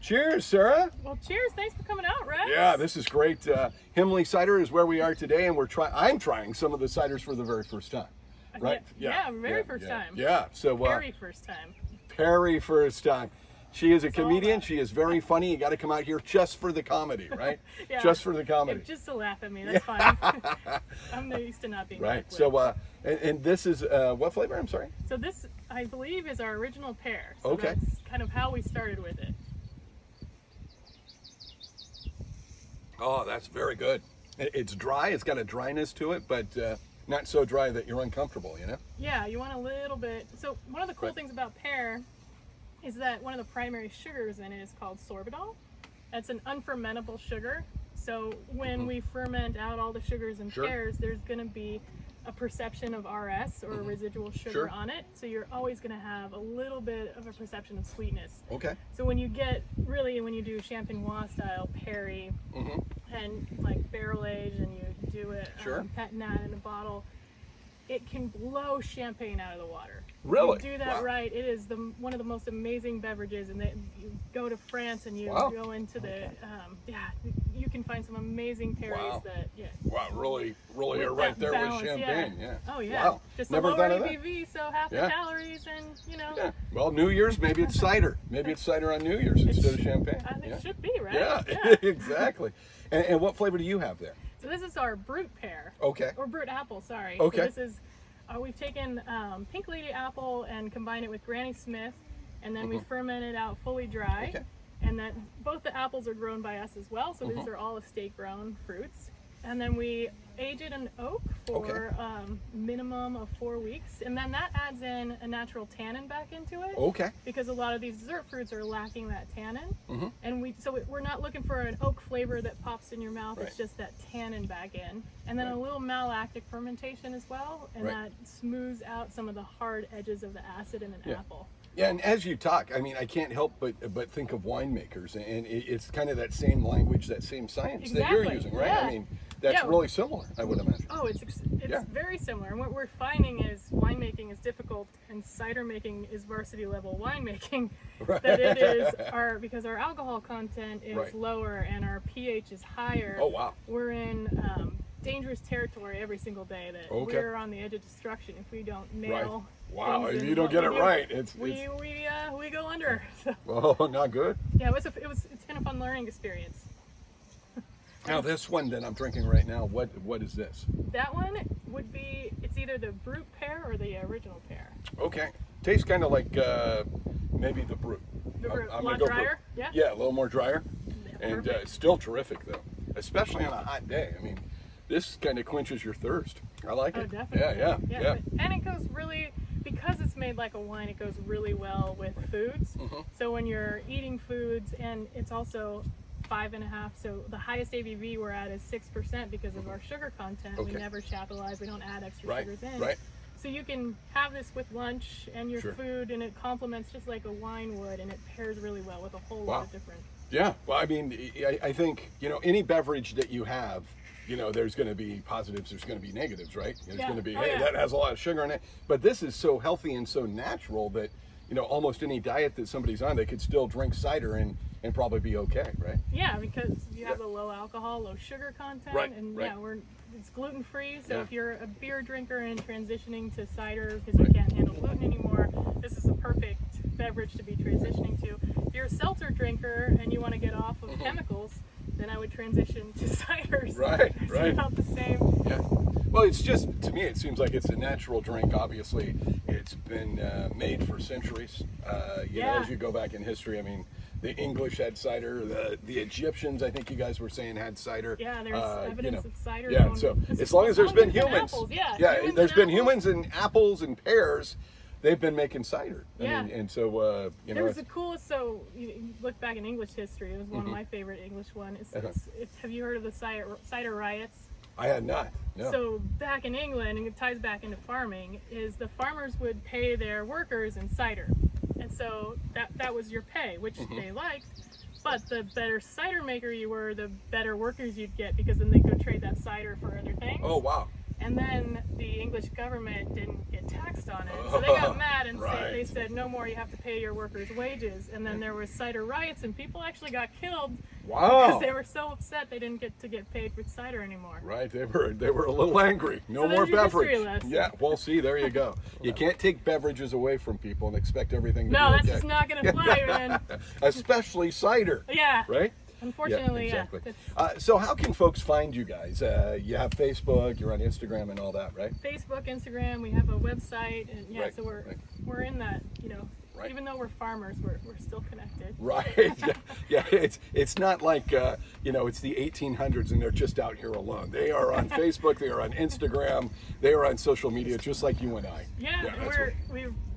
Cheers, Sarah. Well, cheers. Thanks for coming out, Rex. Yeah, this is great. Himley Cider is where we are today, and I'm trying some of the ciders for the very first time. Right? Yeah, very first time. Yeah. So Very first time. Very first time. She is a comedian. She is very funny. You got to come out here just for the comedy, right? Yeah. Just for the comedy. Just to laugh at me. That's fine. I'm used to not being right. laughed with. So, and this is what flavor? I'm sorry. So this, I believe, is our original pear. So Okay. That's kind of how we started with it. Oh, that's very good. It's dry. It's got a dryness to it, but not so dry that you're uncomfortable, you know? Yeah, you want a little bit. So one of the cool Right. things about pear is that one of the primary sugars in it is called sorbitol. That's an unfermentable sugar. So when we ferment out all the sugars in Sure. pears, there's going to be a perception of RS or residual sugar Sure. on it. So you're always going to have a little bit of a perception of sweetness. Okay. So when you do champenois style perry and like barrel age and you do it Sure. patinat in a bottle, it can blow champagne out of the water. Really? You do that Wow. right. It is one of the most amazing beverages, and you go to France and you Wow. go into the you can find some amazing perries Wow. that Wow, really with are right that there balance, with champagne. Yeah. Oh yeah. Wow. Just Never a lower thought of that. ABV, so half Yeah. the calories, and Yeah. Well, New Year's, maybe it's cider. Maybe it's cider on New Year's instead of champagne. I think yeah. it should be, right? Yeah, exactly. And what flavor do you have there? So this is our brute pear. Okay. Or brute apple, sorry. Okay. So this is, we've taken Pink Lady apple and combined it with Granny Smith, and then we ferment it out fully dry. Okay. And then both the apples are grown by us as well, so these are all estate-grown fruits. And then we age it in oak for minimum of 4 weeks, and then that adds in a natural tannin back into it. Okay. Because a lot of these dessert fruits are lacking that tannin, and we're not looking for an oak flavor that pops in your mouth. Right. It's just that tannin back in, and then a little malolactic fermentation as well, and that smooths out some of the hard edges of the acid in an apple. Yeah, and as you talk, I mean, I can't help but think of winemakers, and it's kind of that same language, that same science that you're using, right? Yeah. I mean, that's really similar, I would imagine. Oh, it's very similar. And what we're finding is winemaking is difficult, and cider making is varsity level winemaking. Right. That it is because our alcohol content is Right. lower and our pH is higher. Oh, wow. We're in dangerous territory every single day. That we're on the edge of destruction if we don't nail. Wow, things if in you don't what get we it do. right, we go under. So, oh, not good. yeah, it's been a fun learning experience. Now this one that I'm drinking right now, what is this? That one would be, it's either the brute pear or the original pear. Okay, tastes kind of like maybe the brute. The brute, I'm a gonna lot go drier? Brute. Yeah? Yeah, a little more drier, Yeah, and perfect. still terrific though, especially on a hot day. I mean, this kind of quenches your thirst. I like Oh, it. definitely. Yeah. And it goes really, because it's made like a wine, it goes really well with foods. So when you're eating foods, and it's also 5.5, so the highest ABV we're at is 6% because of our sugar content. Okay. We never chaptalize, we don't add extra Right, sugars in. right. So you can have this with lunch and your Sure. food, and it complements just like a wine would, and it pairs really well with a whole lot of different. Yeah, well, I mean, I think, any beverage that you have, there's going to be positives, there's going to be negatives, right? There's going to be, that has a lot of sugar in it. But this is so healthy and so natural that, almost any diet that somebody's on, they could still drink cider and probably be okay, right? Yeah, because you have the low alcohol, low sugar content, and it's gluten free. So if you're a beer drinker and transitioning to cider because you can't handle gluten anymore, this is the perfect beverage to be transitioning to. If you're a seltzer drinker and you want to get off of chemicals, then I would transition to ciders. Right. It's about the same. Yeah. Well, it's just, to me, it seems like it's a natural drink. Obviously, it's been made for centuries. As you go back in history, I mean, the English had cider. The Egyptians, I think you guys were saying, had cider. Yeah, there's evidence of cider. Yeah, so as long as there's been humans. Apples, there's been humans and apples and pears. They've been making cider. Yeah. I mean, and so, There was the coolest, so you look back in English history, it was one of my favorite English ones. Have you heard of the cider riots? I had not. No. So back in England, and it ties back into farming, is the farmers would pay their workers in cider. And so that was your pay, which they liked. But the better cider maker you were, the better workers you'd get, because then they'd go trade that cider for other things. Oh, wow. And then the English government didn't get taxed on it. So they got mad and they said, no more, you have to pay your workers wages. And then there was cider riots and people actually got killed. Wow. Because they were so upset they didn't get to get paid for cider anymore. Right, they were a little angry. No so more beverage. Yeah, well, see, there you go. You can't take beverages away from people and expect everything to be okay. okay. That's just not going to fly, man. Especially cider. Yeah. Right? Unfortunately, exactly. So how can folks find you guys? You have Facebook, you're on Instagram and all that, right? Facebook, Instagram, we have a website, and so we're in that, Right. Even though we're farmers, we're still connected. Right. Yeah. It's not like it's the 1800s and they're just out here alone. They are on Facebook. They are on Instagram. They are on social media, just like you and I. Yeah.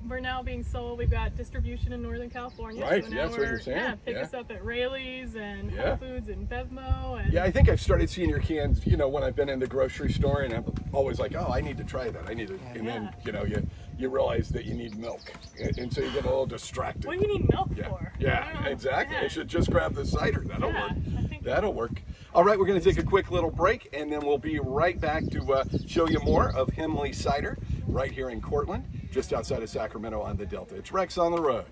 We're now being sold. We've got distribution in Northern California. Right. So That's what you're saying. Yeah. Pick us up at Rayleigh's and Whole Foods and Bevmo. And I think I've started seeing your cans. When I've been in the grocery store, and I'm always like, oh, I need to try that. I need to. And then you realize that you need milk, and so you get a little distracted. What do you need milk for? Yeah, exactly. Yeah. I should just grab the cider. That'll work. I think that'll work. All right, we're going to take a quick little break, and then we'll be right back to show you more of Himley Cider right here in Cortland, just outside of Sacramento on the Delta. It's Rex on the Road.